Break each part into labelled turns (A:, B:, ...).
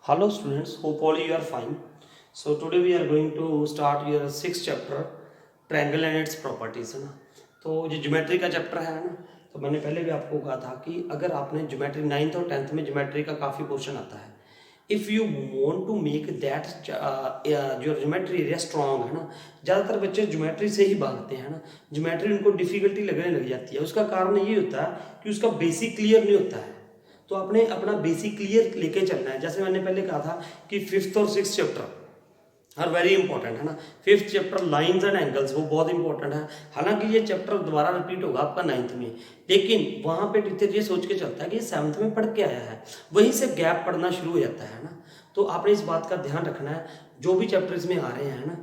A: Hello students, hope all you are fine. So today we are going to start your sixth chapter triangle and its properties है ना। तो जो geometry का chapter है ना, तो मैंने पहले भी आपको कहा था कि अगर आपने ज्योमेट्री 9th और 10th में ज्योमेट्री का काफ़ी क्वेश्चन आता है, if you want to make that जो ज्योमेट्री एरिया स्ट्रॉन्ग है ना, ज़्यादातर बच्चे ज्योमेट्री से ही भागते हैं ना, ज्योमेट्री उनको डिफिकल्टी लगने लग जाती है। उसका कारण ये होता है कि उसका बेसिक क्लियर नहीं होता है। तो आपने अपना बेसिक क्लियर लेके चलना है। जैसे मैंने पहले कहा था कि फिफ्थ और six chapter are very important है ना। Fifth chapter lines and angles वो बहुत इंपॉर्टेंट है। हालांकि ये चैप्टर दोबारा रिपीट होगा आपका 9th में, लेकिन वहां पे टीचर ये सोच के चलता है कि ये 7th में पढ़ के आया है, वहीं से गैप पड़ना शुरू हो जाता है ना। तो आपने इस बात का ध्यान रखना है, जो भी चैप्टर इसमें आ रहे हैं ना,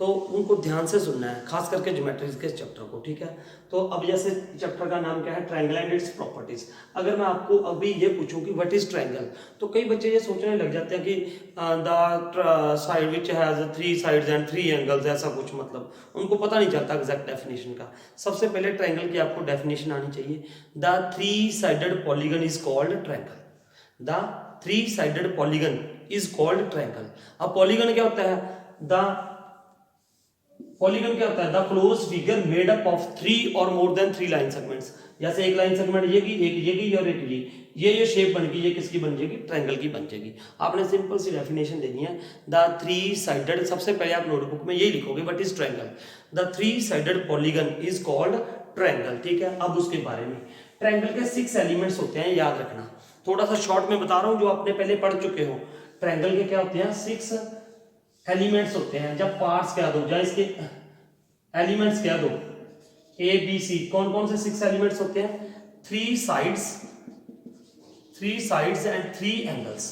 A: तो उनको ध्यान से सुनना है, खास करके ज्योमेट्री के चैप्टर को, ठीक है। तो अब जैसे चैप्टर का नाम क्या है, ट्रायंगल एंड इट्स प्रॉपर्टीज। अगर मैं आपको अभी ये पूछूं कि व्हाट इज ट्रायंगल, तो कई बच्चे ये सोचने लग जाते हैं कि the side which has 3 sides and 3 angles, ऐसा कुछ, मतलब उनको पता नहीं चलता एग्जैक्ट डेफिनेशन का। सबसे पहले ट्रायंगल की आपको डेफिनेशन आनी चाहिए। The 3 sided polygon is called triangle. The 3 sided polygon is called triangle. अब पॉलीगन क्या होता है? द पॉलीगन क्या होता है? The close figure made up of 3 और मोर देन 3 लाइन सेगमेंट्स। जैसे एक लाइन सेगमेंट ये की, एक ये की और एक ये शेप बन गई, ये किसकी बन जाएगी? ट्रायंगल की बन जाएगी। आपने सिंपल सी डेफिनेशन देनी है। द 3 साइडेड, सबसे पहले आप नोटबुक में यही लिखोगे, what is triangle. The 3 sided polygon is called triangle, ठीक है। अब उसके बारे में, ट्रायंगल के 6 एलिमेंट्स होते हैं, याद रखना। थोड़ा सा शॉर्ट में बता रहा हूं, जो आपने पहले पढ़ चुके हो। ट्रायंगल के क्या होते हैं? 6 एलिमेंट्स होते हैं। जब पार्ट्स कह दो, या इसके एलिमेंट्स कह दो, ए बी सी, कौन कौन से 6 एलिमेंट्स होते हैं? 3 sides and 3 angles.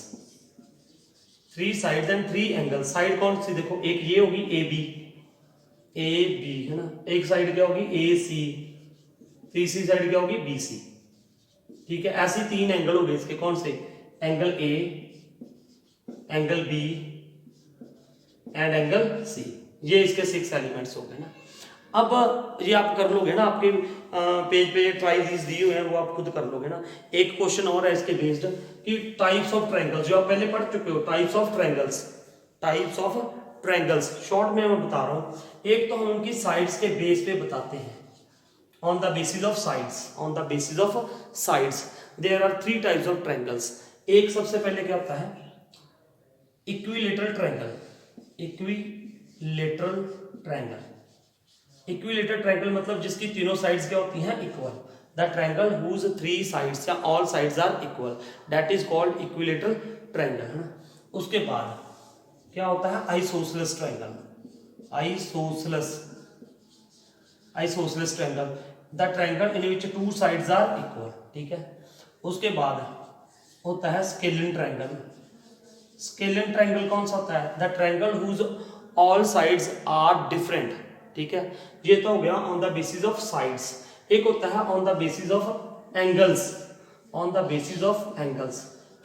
A: 3 sides and 3 angles. Side कौन सी? देखो, एक ये होगी ए बी है ना, एक साइड क्या होगी? ए सी, तीसरी साइड क्या होगी? बी सी, ठीक है। ऐसे 3 एंगल हो गए इसके, कौन से? Angle A, angle B and angle C. ये इसके 6 एलिमेंट्स हो गए ना। अब ये आप कर लोगे ना, आपके पेज पे ट्राइज दिए हुए हैं, वो आप खुद कर लोगे ना। एक क्वेश्चन और है इसके बेस्ड कि टाइप्स ऑफ ट्रायंगल्स, जो आप पहले पढ़ चुके हो, टाइप्स ऑफ ट्रायंगल्स। शॉर्ट में मैं बता रहा हूँ। एक तो हम उनकी साइड्स के बेस पे बताते हैं, on the basis of sides. There are 3 types of triangles. एक सबसे पहले क्या होता है? इक्विलेटरल ट्रायंगल मतलब जिसकी तीनों साइड्स क्या होती हैं? Equal. The triangle whose 3 sides या all sides are equal, that is called equilateral triangle, है ना। उसके बाद क्या होता है? Isosceles triangle. The triangle in which 2 sides are equal, ठीक है। उसके बाद होता है स्केलिन ट्रायंगल कौन सा होता है? The triangle whose all sides are different, ठीक है। ये तो हो गया on the basis of sides. एक होता है on the basis of angles,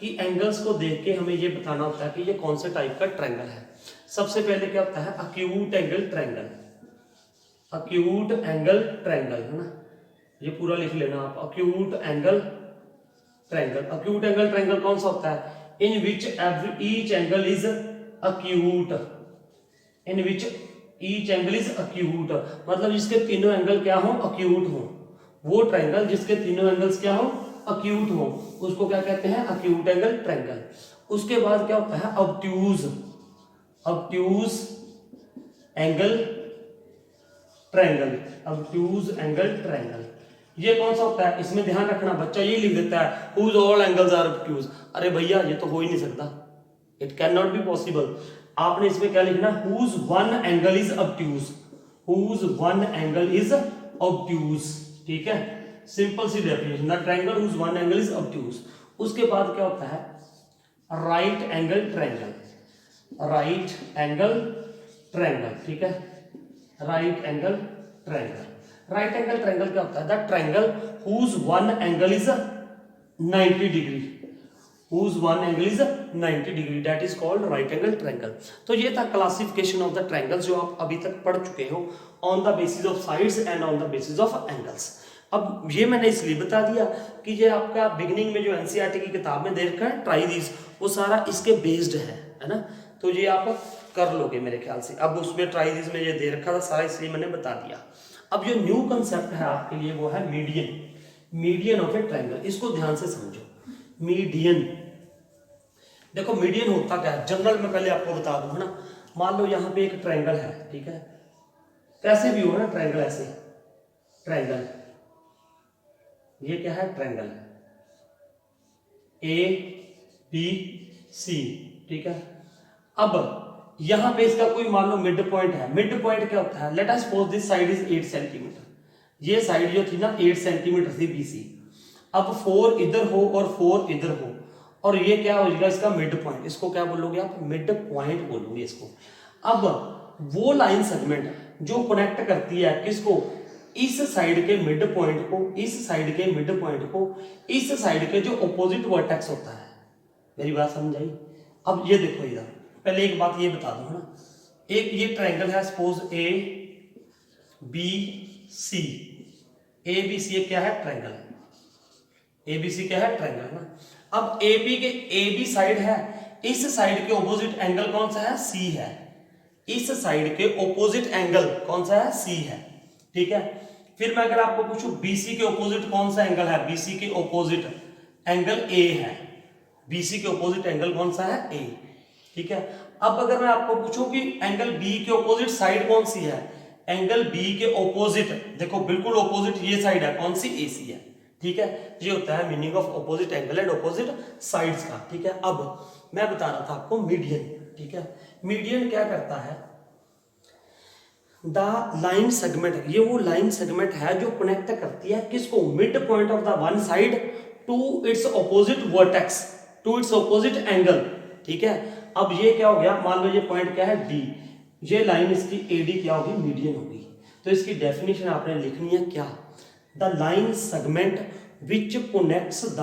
A: कि एंगल्स को देख के हमें ये बताना होता है कि ये कौन से टाइप का ट्रायंगल है। सबसे पहले क्या होता है? अक्यूट एंगल ट्रायंगल, है ना। ये पूरा लिख लेना आप, अक्यूट एंगल ट्रायंगल कौन सा होता है? In which each angle is acute, मतलब जिसके तीनों एंगल क्या हो? अक्यूट हो। वो ट्रायंगल जिसके तीनों एंगल्स क्या हो? अक्यूट हो, उसको क्या कहते हैं? Acute angle triangle. उसके बाद क्या होता है? Obtuse angle triangle. ये कौन सा होता है? इसमें ध्यान रखना, बच्चा ये लिख देता है whose all angles are obtuse. अरे भैया, ये तो हो ही नहीं सकता, it can not be possible. आपने इसमें क्या लिखना? Whose one angle is obtuse, ठीक है। सिंपल सी definition, the triangle whose one angle is obtuse. उसके बाद क्या होता है? राइट एंगल ट्रायंगल, ठीक है। राइट एंगल ट्रायंगल क्या होता है? The triangle whose one angle is 90 degree, that is called right angle triangle. तो ये था क्लासिफिकेशन ऑफ द ट्रायंगल्स, जो आप अभी तक पढ़ चुके हो, on the basis of sides and on the basis of angles. अब ये मैंने इसलिए बता दिया कि ये आपका बिगिनिंग में जो एनसीईआरटी की किताब में दे रखा है ट्राई दिस, वो सारा इसके बेस्ड है ना, तो ये आप कर लोगे मेरे ख्याल से। अब उसमें ट्राई दिस में ये दे रखा था सारा, इसलिए मैंने बता दिया। अब जो न्यू कंसेप्ट है आपके लिए वो है median, median of A triangle. इसको ध्यान से समझो, मीडियन। देखो मीडियन होता क्या है जनरल में, पहले आपको बता दूं है ना। मान लो यहाँ पे एक ट्रायंगल है, ठीक है, कैसे भी हो ना ट्रायंगल, ऐसे ट्रायंगल, ये क्या है ट्रायंगल ए बी सी, ठीक है। अब यहां पे इसका कोई मान लो मिड पॉइंट है। मिड पॉइंट क्या होता है, late us suppose this side is 8 centimetre, ये साइड जो थी ना 8 सेंटीमीटर थी बीसी। अब 4 इधर हो और 4 इधर हो, और ये क्या हो जाएगा इसका मिड पॉइंट। इसको क्या बोलोगे आप, मिड पॉइंट बोलोगे इसको। अब वो लाइन सेगमेंट जो कनेक्ट करती है किसको, इस साइड के मिड पॉइंट को, इस साइड के मिड पॉइंट को, इस साइड के जो ऑपोजिट वर्टेक्स होता है। मेरी बात समझ आई। अब ये देखो इधर, पहले एक बात ये बता दो है ना, एक ये ट्रायंगल है suppose A B C, A B C क्या है ट्रायंगल, ए बी सी क्या है ट्रायंगल ना। अब ए बी के ए बी साइड है, इस साइड के ऑपोजिट एंगल कौन सा है, सी है। इस साइड के ऑपोजिट एंगल कौन सा है, सी है, ठीक है। फिर मैं अगर आपको पूछूं बीसी के ऑपोजिट कौन सा एंगल है, बीसी के ऑपोजिट एंगल ए है, बीसी के ऑपोजिट एंगल कौन सा है, ए, ठीक है। अब अगर मैं आपको पूछूं कि एंगल बी के ऑपोजिट साइड कौन सी है, एंगल बी के ऑपोजिट, देखो बिल्कुल ऑपोजिट ये साइड है, कौन सी, ए सी है, ठीक है। ये होता है meaning of opposite angle and opposite sides का, ठीक है। अब मैं बता रहा था आपको मीडियन, ठीक है। मीडियन क्या करता है, द लाइन सेगमेंट, ये वो लाइन सेगमेंट है जो कनेक्ट करती है किसको, mid point of the one side to its opposite vertex, to its opposite angle, ठीक है। अब ये क्या हो गया, मान लो ये पॉइंट क्या है डी, ये लाइन इसकी एडी क्या होगी, मीडियन होगी। तो इसकी डेफिनेशन आपने लिखनी है क्या, the line segment which connects the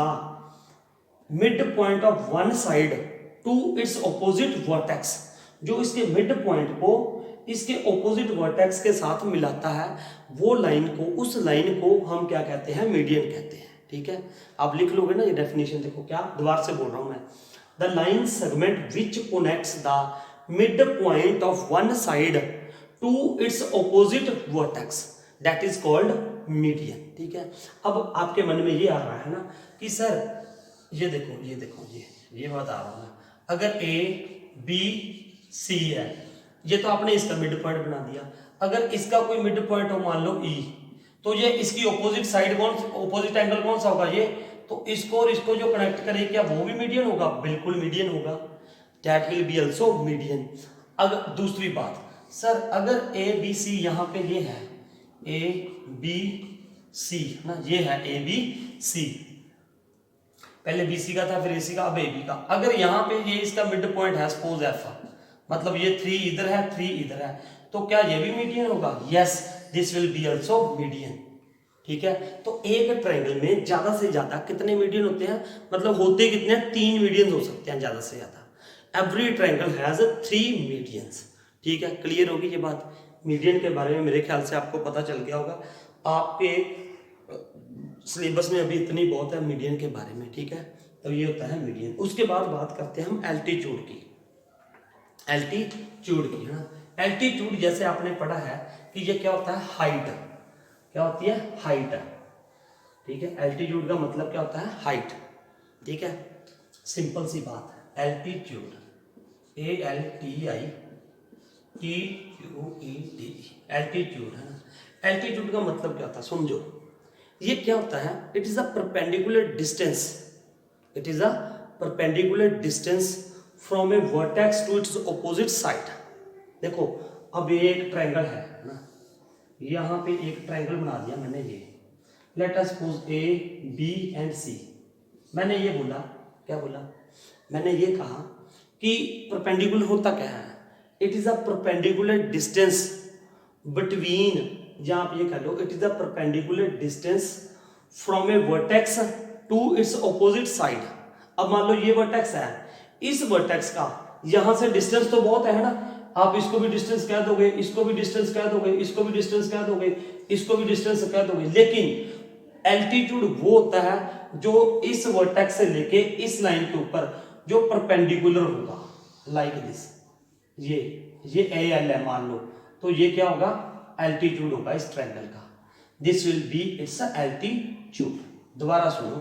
A: mid point of one side to its opposite vertex, जो इसके मिड पॉइंट को इसके ऑपोजिट वर्टेक्स के साथ मिलाता है, वो लाइन को, उस लाइन को हम क्या कहते हैं, मीडियन कहते हैं, ठीक है। आप लिख लोगे ना ये डेफिनेशन, देखो क्या दोबारा से बोल रहा हूं मैं, the line segment which connects the mid point of one side to its opposite vertex, that is called median, ठीक है। अब आपके मन में ये आ रहा है ना कि सर ये देखो ये देखो ये बता रहा हूं मैं, अगर ए बी सी है, ये तो आपने इसका मिड पॉइंट बना दिया। अगर इसका कोई मिड पॉइंट हो मान लो ई, तो ये इसकी ऑपोजिट साइड कौन, ऑपोजिट एंगल कौन सा होगा, ये, तो इसको और इसको जो कनेक्ट करे क्या वो भी मीडियन होगा, बिल्कुल मीडियन होगा, that will be also median. अगर दूसरी बात, सर अगर ए बी सी यहाँ पे ये है ए बी सी ना, ये है ए बी सी, पहले बी सी का था फिर ए सी का, अब ए बी का। अगर यहाँ पे ये इसका मिड पॉइंट है सपोज एफ, मतलब ये 3 इधर है 3 इधर है, तो क्या ये भी मीडियन होगा, yes this will be also median, ठीक है। तो एक ट्रायंगल में ज्यादा से ज्यादा कितने मीडियन होते हैं, मतलब होते कितने, 3 मीडियन हो सकते हैं ज्यादा से ज्यादा। एवरी ट्रायंगल हैज 3 मीडियंस, ठीक है। क्लियर होगी ये बात, मीडियन के बारे में मेरे ख्याल से आपको पता चल गया होगा, आपके सिलेबस में अभी इतनी बहुत है मीडियन के बारे में, ठीक है। तो ये होता है मीडियन। उसके बाद बात करते हैं हम एल्टीट्यूड की, एल्टीट्यूड की है ना। एल्टीट्यूड जैसे आपने पढ़ा है कि ये क्या होता है, हाइट, क्या होती है, हाइट, ठीक है। एल्टीट्यूड का मतलब क्या होता है, हाइट, ठीक है। सिंपल सी बात है, एल्टीट्यूड ALTITUED, एल्टीट्यूड है ना। एल्टीट्यूड का मतलब क्या होता है, समझो, ये क्या होता है, it is a perpendicular distance, it is a perpendicular distance from a vertex to its opposite side. देखो अब ये एक ट्रायंगल है ना, यहाँ पे एक ट्रायंगल बना दिया मैंने, ये let us suppose A B and C. मैंने ये बोला, क्या बोला, मैंने ये कहा कि परपेंडिकुलर होता क्या है, it is a perpendicular distance between, या आप ये कह लो it is a perpendicular distance from a vertex to its opposite side. अब मान लो ये वर्टेक्स है, इस वर्टेक्स का यहां से डिस्टेंस तो बहुत है ना, आप इसको भी डिस्टेंस कह दोगे, इसको भी डिस्टेंस कह दोगे, इसको भी डिस्टेंस कह दोगे, इसको भी डिस्टेंस कह दोगे, लेकिन एल्टीट्यूड वो होता है जो इस वर्टेक्स से लेके इस लाइन के ऊपर जो परपेंडिकुलर होगा, लाइक दिस, ये ए एल है मान लो, तो ये क्या होगा, एल्टीट्यूड होगा इस ट्रायंगल का, this will be its altitude. दोबारा सुनो,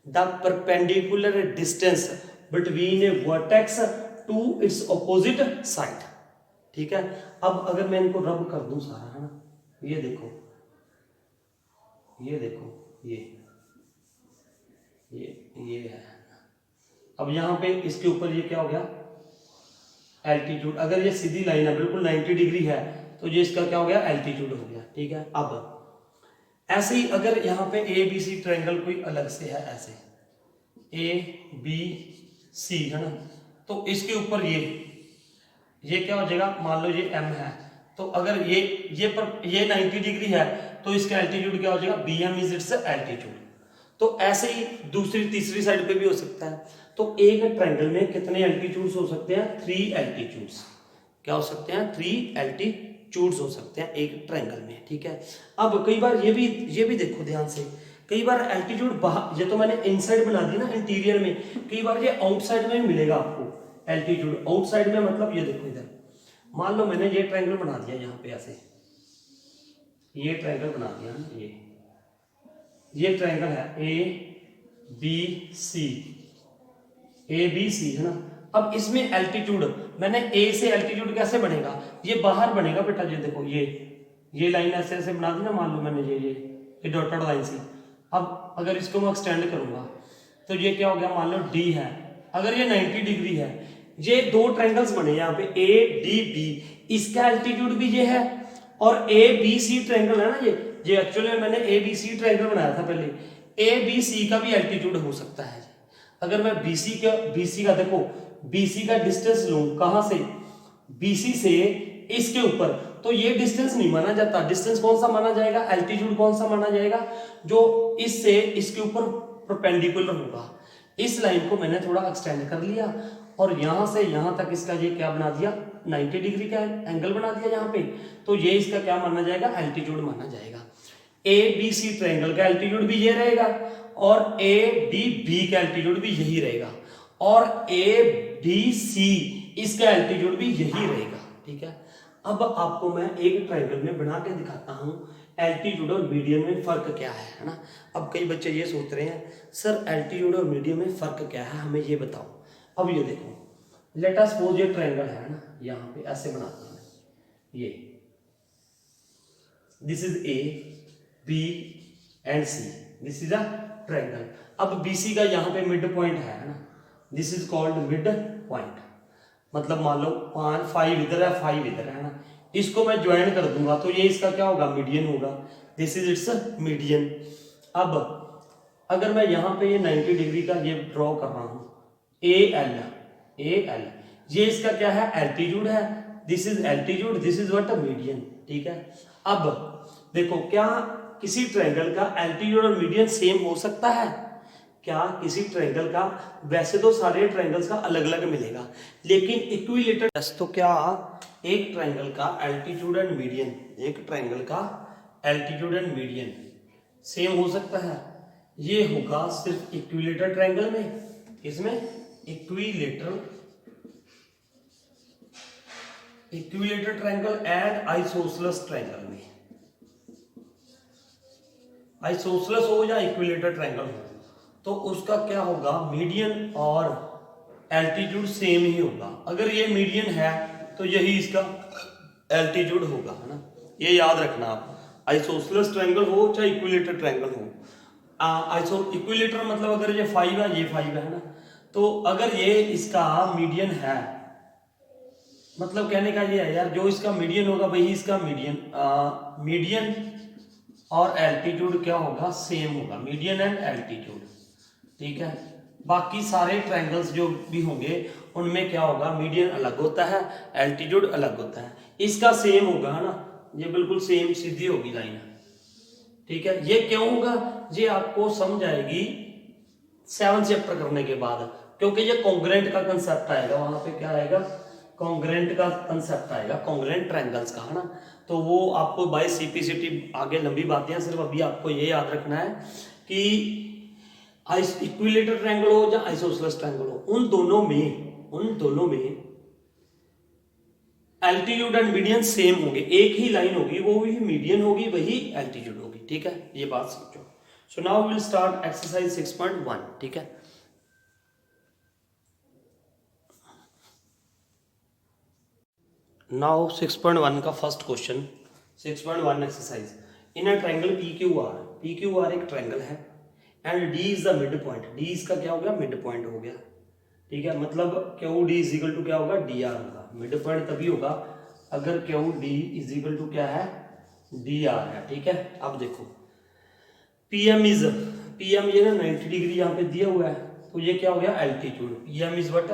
A: the perpendicular distance between a vertex to its opposite side. ठीक है, अब अगर मैं इनको रब कर दूं सारा, है ना, ये देखो, ये देखो, ये है। अब यहां पे इसके ऊपर ये क्या हो गया, एल्टीट्यूड। अगर ये सीधी लाइन है बिल्कुल 90 डिग्री है तो ये इसका क्या हो गया, एल्टीट्यूड हो गया। ठीक है, अब ऐसे ही अगर यहाँ पे ए बी सी ट्रायंगल कोई अलग से है, ऐसे ए बी सी है ना, तो इसके ऊपर ये क्या हो जाएगा, मान लो ये एम है, तो अगर ये 90 डिग्री है तो इसका एल्टीट्यूड क्या हो जाएगा, B M is its altitude. तो ऐसे ही दूसरी तीसरी साइड पे भी हो सकता है। तो एक ट्रायंगल में कितने एल्टीट्यूड्स हो सकते हैं, 3 एल्टीट्यूड्स। क्या हो सकते हैं, 3 एल्टीट्यूड्स हो सकते हैं एक ट्रायंगल में। ठीक है, अब कई बार ये भी देखो ध्यान से, कई बार एल्टीट्यूड बाहर, ये तो मैंने इनसाइड बना दी ना इंटीरियर में, कई बार ये आउटसाइड में भी मिलेगा आपको एल्टीट्यूड। आउटसाइड में मतलब ये देखो, इधर मान लो मैंने ये ट्रायंगल बना दिया, यहाँ पे ऐसे ये ट्रायंगल बना दिया ना, ये ट्रायंगल है ए बी सी है ना। अब इसमें एल्टीट्यूड, मैंने ए से एल्टीट्यूड कैसे बनेगा, ये बाहर बनेगा बेटा, ये देखो, ये लाइन ऐसे ऐसे बना दी ना, मान लो मैंने ये डॉटेड लाइन सी। अब अगर इसको मैं एक्सटेंड करूंगा तो ये क्या हो गया, मान लो डी है, अगर ये 90 डिग्री है, ये 2 ट्रायंगल्स बने यहाँ पे ए डी बी, इसका एल्टीट्यूड भी ये है, और ए बी सी ट्रायंगल है ना, ये एक्चुअली में मैंने ए बी सी ट्रायंगल बनाया था पहले, ए बी सी का भी एल्टीट्यूड हो सकता है। अगर मैं बीसी का देखो, बीसी का डिस्टेंस लूं कहां से, बीसी से इसके ऊपर, तो ये डिस्टेंस नहीं माना जाता। डिस्टेंस कौन सा माना जाएगा, एल्टीट्यूड कौन सा माना जाएगा, जो इससे इसके ऊपर परपेंडिकुलर होगा। इस लाइन को मैंने थोड़ा एक्सटेंड कर लिया और यहां से यहां तक इसका ये क्या बना दिया, 90 डिग्री का एंगल बना दिया यहाँ पे, तो ये इसका क्या माना जाएगा, एल्टीट्यूड माना जाएगा। ए बी सी ट्रायंगल का एल्टीट्यूड भी ये रहेगा और ए डी बी का एल्टीट्यूड भी यही रहेगा, और ए डी सी इसका एल्टीट्यूड भी यही रहेगा। ठीक है, अब आपको मैं एक ट्रायंगल में बना के दिखाता हूं एल्टीट्यूड और मीडियन में फर्क क्या है ना। अब कई बच्चे ये सोच रहे हैं, सर एल्टीट्यूड और मीडियन में फर्क क्या है, हमें ये बताओ। अब ये देखो, लेट अस सपोज ये ट्रायंगल है ना, यहाँ पे ऐसे बनाते हैं, ये this is A B and C, this is a triangle. अब BC का यहाँ पे मिड पॉइंट है ना, this is called mid point. मतलब मान लो 5 इधर है, 5 इधर है ना, इसको मैं ज्वाइन कर दूंगा तो ये इसका क्या होगा, मीडियन होगा, दिस इज इट्स मीडियन। अब अगर मैं यहाँ पे ये 90 डिग्री का ये ड्रॉ कर रहा हूँ, AL, ये इसका क्या है, एल्टीट्यूड है, this is altitude, this is what, median. ठीक है, अब देखो, क्या किसी ट्रायंगल का एल्टीट्यूड और मीडियन सेम हो सकता है, क्या किसी ट्रायंगल का, वैसे तो सारे ट्रायंगल्स का अलग अलग मिलेगा, लेकिन इक्विलेटरल, तो क्या एक ट्रायंगल का एल्टीट्यूड एंड मीडियन, एक ट्रायंगल का एल्टीट्यूड एंड मीडियन सेम हो सकता है, ये होगा सिर्फ इक्विलेटरल ट्रायंगल में, इसमें equilateral triangle and isosceles triangle में। आइसोसेलेस हो या इक्विलेटरल ट्रायंगल हो तो उसका क्या होगा, मीडियन और एल्टीट्यूड सेम ही होगा। अगर ये मीडियन है तो यही इसका एल्टीट्यूड होगा, है ना, ये याद रखना आप। आइसोसेलेस ट्रायंगल हो चाहे इक्विलेटरल ट्रायंगल हो, इक्विलेटरल मतलब अगर ये 5 है, ये 5 है ना, तो अगर ये इसका मीडियन है, मतलब कहने का ये है यार, जो इसका मीडियन होगा वही इसका मीडियन और एल्टीट्यूड क्या होगा, सेम होगा, मीडियन एंड एल्टीट्यूड। ठीक है, बाकी सारे ट्रायंगल्स जो भी होंगे उनमें क्या होगा, मीडियन अलग होता है, एल्टीट्यूड अलग होता है, इसका सेम होगा, है ना, ये बिल्कुल सेम सीधी होगी लाइन। ठीक है, ये क्यों होगा, ये आपको समझ आएगी 7 चैप्टर करने के बाद, क्योंकि ये कॉन्ग्रेंट का कंसेप्ट आएगा, वहां पे क्या आएगा, कॉन्ग्रेंट का कंसेप्ट आएगा, कॉन्ग्रेंट ट्रायंगल्स का, है ना। तो वो आपको बाय सीपीसीटी आगे लंबी बातें हैं, सिर्फ अभी आपको ये याद रखना है कि इक्विलेटरल ट्रायंगल हो या आइसोसेलेस ट्रायंगल हो, उन दोनों में एल्टीट्यूड एंड मीडियन सेम होंगे, एक ही लाइन होगी, वो भी मीडियन होगी, वही एल्टीट्यूड होगी, ठीक है, ये बात समझो। So now will start exercise 6.1, ठीक है। नाउ 6.1 का first question, 6.1 exercise. In a triangle PQR एक ट्रायंगल है and D is the mid point, D इसका क्या हो गया, मिड पॉइंट हो गया, ठीक है। मतलब QD इज इक्वल टू क्या होगा, DR होगा। मिड पॉइंट तभी होगा अगर QD इज इक्वल टू क्या है, DR है, ठीक है। अब देखो PM ये ना 90 डिग्री यहाँ पे दिया हुआ है, तो ये क्या हो गया, altitude. PM is what,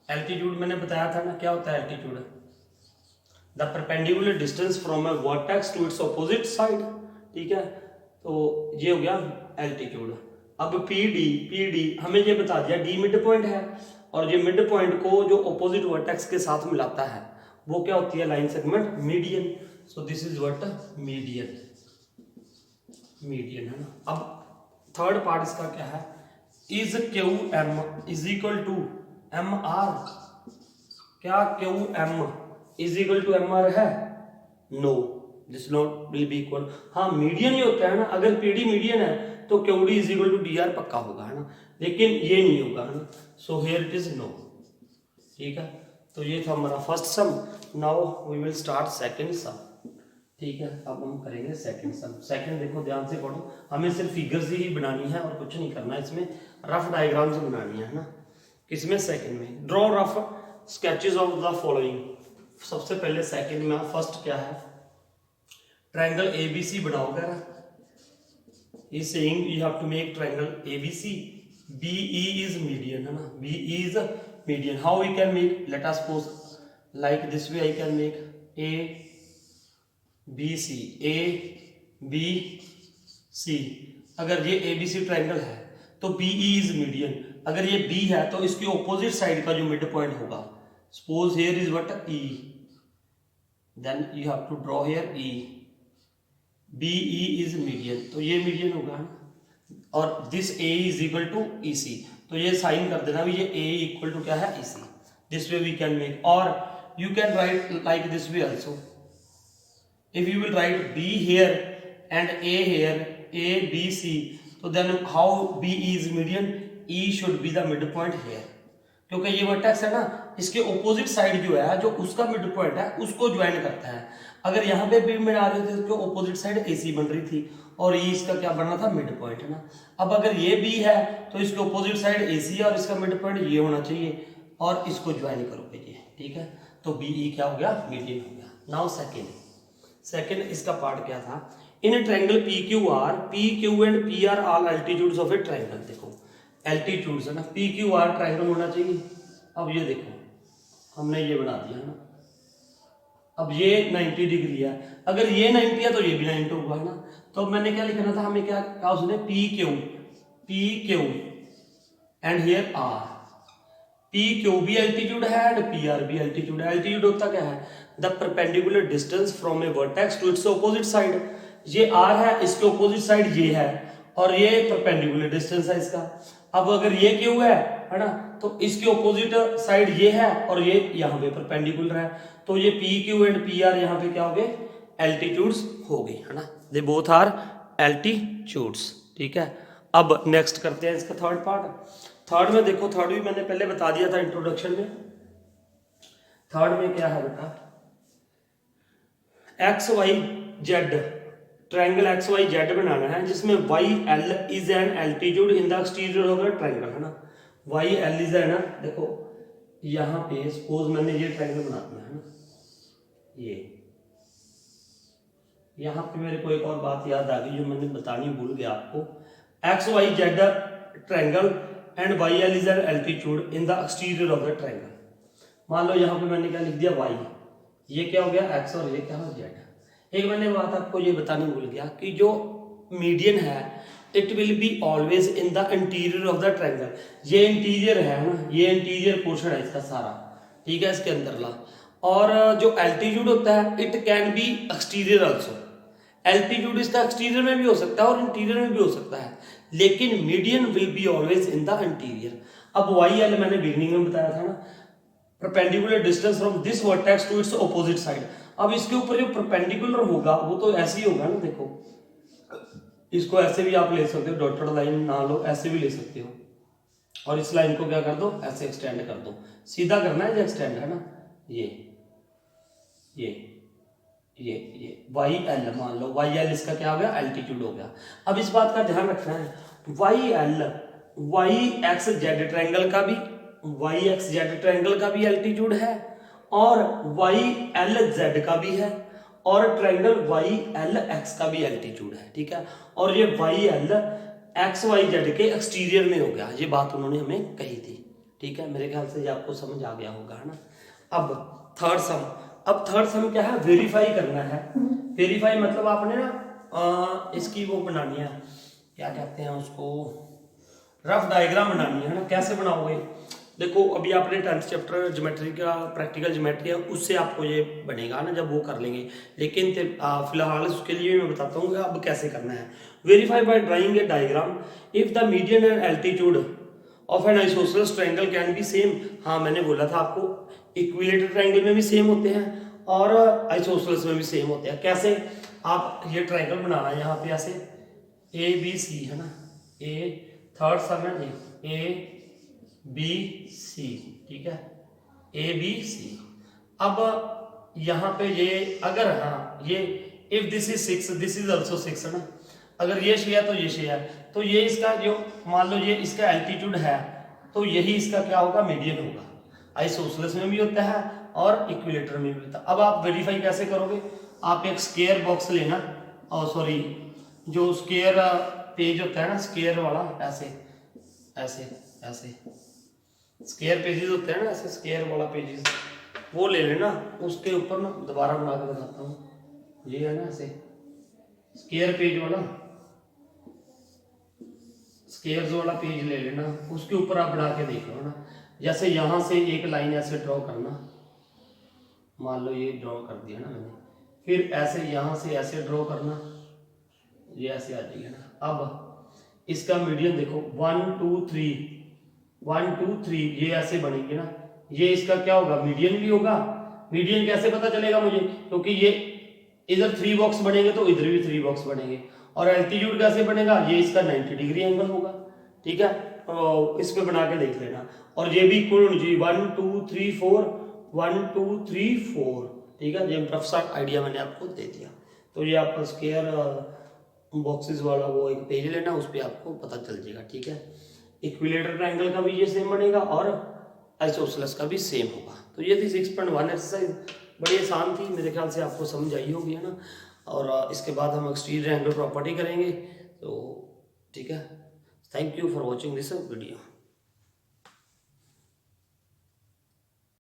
A: altitude मैंने बताया था ना, क्या होता है altitude, the perpendicular distance from a vertex to its opposite side, ठीक है। तो ये हो गया एल्टीट्यूड। अब PD हमें ये बता दिया D मिड पॉइंट है, और ये मिड पॉइंट को जो ऑपोजिट वर्टेक्स के साथ मिलाता है वो क्या होती है, line segment median. So this is what, median है ना। अब थर्ड पार्ट इसका क्या है, is QM is equal to MR, क्या QM is equal to MR है, no, this not will be equal. हाँ मीडियन ही होता है ना, अगर PD मीडियन है तो QD is equal to DR पक्का होगा, है ना, लेकिन ये नहीं होगा, है ना। So here it is no, ठीक है। तो ये था हमारा first sum. Now we will start second sum, ठीक है। अब हम करेंगे सेकंड सम। सेकंड देखो ध्यान से पढ़ो, हमें सिर्फ फिगर्स ही बनानी है और कुछ नहीं करना है, इसमें रफ डायग्राम्स बनानी है ना। किसमें, सेकंड में। Draw rough sketches of the following. सबसे पहले सेकंड में फर्स्ट क्या है, ट्रायंगल ABC बनाओगे, is saying you have to make triangle ABC, BE is median, है ना, BE is median. How we can make, let us suppose like this way, I can make ABC अगर ये ABC triangle है तो BE is median, अगर ये B है तो इसके ऑपोजिट साइड का जो मिड पॉइंट होगा, suppose here is what, E, then you have to draw here E, BE is median, तो ये मीडियन होगा, और this A is equal to EC, तो ये साइन कर देना भी, ये A इक्वल टू क्या है, EC। This way we can make, और you can write like this way also, if you will write B here and A here, ABC, so then how BE is median, E should be the midpoint here, क्योंकि ये vertex है ना, इसके opposite side जो है, जो उसका mid point है उसको ज्वाइन करता है। अगर यहाँ पे बी बना रहे थे तो ऑपोजिट साइड AC बन रही थी, और ये इसका क्या बनना था, मिड पॉइंट, है ना। अब अगर ये B है तो इसके ऑपोजिट साइड AC है और इसका मिड पॉइंट ये होना चाहिए, और इसको ज्वाइन करोगे ये, ठीक है। तो BE क्या हो गया, मीडियन हो गया। नाउ सेकेंड इसका पार्ट क्या था, in triangle PQ and PR all altitudes of A triangle. देखो एल्टीट्यूड्स है ना, PQR ट्रायंगल होना चाहिए। अब ये देखो हमने ये बना दिया ना, अब ये 90 डिग्री है, अगर ये 90 है तो ये भी 90 होगा, है ना। तो मैंने क्या लिखना था, हमें क्या कहा उसने, PQ and here R, PQ भी एल्टीट्यूड है एंड PR भी एल्टीट्यूड है। एल्टीट्यूड होता क्या है, the perpendicular distance from a vertex to its opposite side. ये R है, इसके ऑपोजिट साइड ये है, और ये परपेंडिकुलर डिस्टेंस है इसका। अब अगर ये Q है ना, तो इसके ऑपोजिट साइड ये है और ये यहाँ पे परपेंडिकुलर है, तो ये PQ एंड PR यहाँ पे क्या हो गए, एल्टीट्यूड्स हो गए, है ना। दे बोथ आर एल्टीट्यूड्स, ठीक है। अब नेक्स्ट करते हैं इसका थर्ड पार्ट। थर्ड में देखो, थर्ड भी मैंने पहले बता दिया था इंट्रोडक्शन में। थर्ड में क्या है बेटा, XYZ ट्रायंगल XYZ बनाना है, जिसमें YL is an altitude in the exterior of the triangle, है ना। YL इज है ना, देखो यहाँ पे सपोज मैंने ये ट्रायंगल बना दिया, है ना, ये यहाँ पे मेरे को एक और बात याद आ गई जो मैंने बतानी भूल गया आपको। XYZ triangle and YL is an altitude in the exterior of the triangle. मान लो यहाँ पे मैंने क्या लिख दिया, Y, ये क्या हो गया X, और ये क्या हो Z। एक मैंने बात आपको ये बतानी भूल गया कि जो मीडियन है it will be always in the interior of the triangle. ये इंटीरियर है ना, ये इंटीरियर पोर्शन है इसका सारा, ठीक है, इसके अंदर ला। और जो एल्टीट्यूड होता है it can be exterior also. Altitude इसका एक्सटीरियर में भी हो सकता है और इंटीरियर में भी हो सकता है, लेकिन median will be always in the interior. अब वाई एल मैंने बिगनिंग में बताया था ना, perpendicular distance from this vertex to its opposite side. अब इसके ऊपर जो परपेंडिकुलर होगा वो तो ऐसे ही होगा ना, देखो इसको ऐसे भी आप ले सकते हो, डॉटेड लाइन ना लो, ऐसे भी ले सकते हो, और इस लाइन को क्या कर दो, ऐसे एक्सटेंड कर दो। सीधा करना है जो एक्सटेंड है ना, ये वाई एल मान लो, वाई एल इसका क्या हो गया, एल्टीट्यूड हो गया। अब इस बात का ध्यान रखना है, Y L Y X Z triangle का भी, वाई एक्स जेड ट्रायंगल का भी एल्टीट्यूड है, और वाई एल जेड का भी है, और ट्रायंगल वाई एल एक्स का भी एल्टीट्यूड है, ठीक है। और ये Y L X Y Z के एक्सटीरियर में हो गया, ये बात उन्होंने हमें कही थी, ठीक है। मेरे ख्याल से ये आपको समझ आ गया होगा, है ना। अब थर्ड सम, अब थर्ड सम क्या है, वेरीफाई करना है। वेरीफाई मतलब आपने ना इसकी वो बनानी है, क्या कहते हैं उसको, रफ डायग्राम बनानी है ना। कैसे बनाओगे, देखो अभी आपने 10th चैप्टर ज्योमेट्री का प्रैक्टिकल ज्योमेट्री है, उससे आपको ये बनेगा ना जब वो कर लेंगे, लेकिन फिलहाल उसके लिए मैं बताता हूँ अब कैसे करना है। Verify by drawing a diagram if the median and altitude of an isosceles triangle can be same. हाँ मैंने बोला था आपको, इक्विलेटरल ट्रायंगल में भी सेम होते हैं और आइसोसेलेस में भी सेम होते हैं। कैसे, आप ये ट्रायंगल बनाना है यहाँ पे ऐसे ए बी सी है ना, ए थर्ड सम है ये, ए बी सी, ठीक है, ए बी सी। अब यहाँ पे ये अगर, हाँ ये if this is 6 this is also 6 है ना, अगर ये शेयर तो ये शेयर, तो ये इसका जो मान लो ये इसका एल्टीट्यूड है, तो यही इसका क्या होगा, मीडियन होगा। आइसोसेलेस में भी होता है और इक्विलेटर में भी होता है। अब आप वेरीफाई कैसे करोगे, आप एक स्क्वायर बॉक्स लेना, और सॉरी जो स्क्वायर पेज होता है ना, स्क्वायर वाला, ऐसे ऐसे ऐसे स्क्वायर पेजेस होते हैं ना, ऐसे स्क्वायर वाला पेजेस, वो ले लेना। उसके ऊपर ना दोबारा बना के बताता हूँ, ये है ना ऐसे स्क्वायर पेज वाला, स्क्वायर्स वाला पेज ले लेना, उसके ऊपर आप बना के देख लो ना। जैसे यहाँ से एक लाइन ऐसे ड्रॉ करना, मान लो ये ड्रॉ कर दिया ना मैंने, फिर ऐसे यहाँ से ऐसे ड्रॉ करना, ये ऐसे आ जाएगा ना। अब इसका मीडियन देखो 1 2 3 1 2 3, ये ऐसे बनेंगे ना, ये इसका क्या होगा, मीडियन भी होगा। मीडियन कैसे पता चलेगा मुझे, क्योंकि ये इधर 3 बॉक्स बनेंगे तो इधर भी 3 बॉक्स बनेंगे। और एल्टीट्यूड कैसे बनेगा, ये इसका 90 डिग्री एंगल होगा, ठीक है। तो इस पे बना के देख लेना। और ये भी इक्वल होनी चाहिए 1 2 3 4 1 2 3 4, ठीक है। ये रफ सा आइडिया मैंने आपको दे दिया। तो ये आपका स्क्वायर बॉक्सेस वाला वो एक पेज लेना, उस पर आपको पता चल जाएगा, ठीक है। इक्विलेटर ट्रायंगल का भी ये सेम बनेगा और आइसोसेलेस का भी सेम होगा। तो ये थी 6.1 एक्सरसाइज, बड़ी आसान थी, मेरे ख्याल से आपको समझ आई होगी, है ना। और इसके बाद हम एक्सटीरियर एंगल प्रॉपर्टी करेंगे, तो ठीक है। Thank you for watching this video.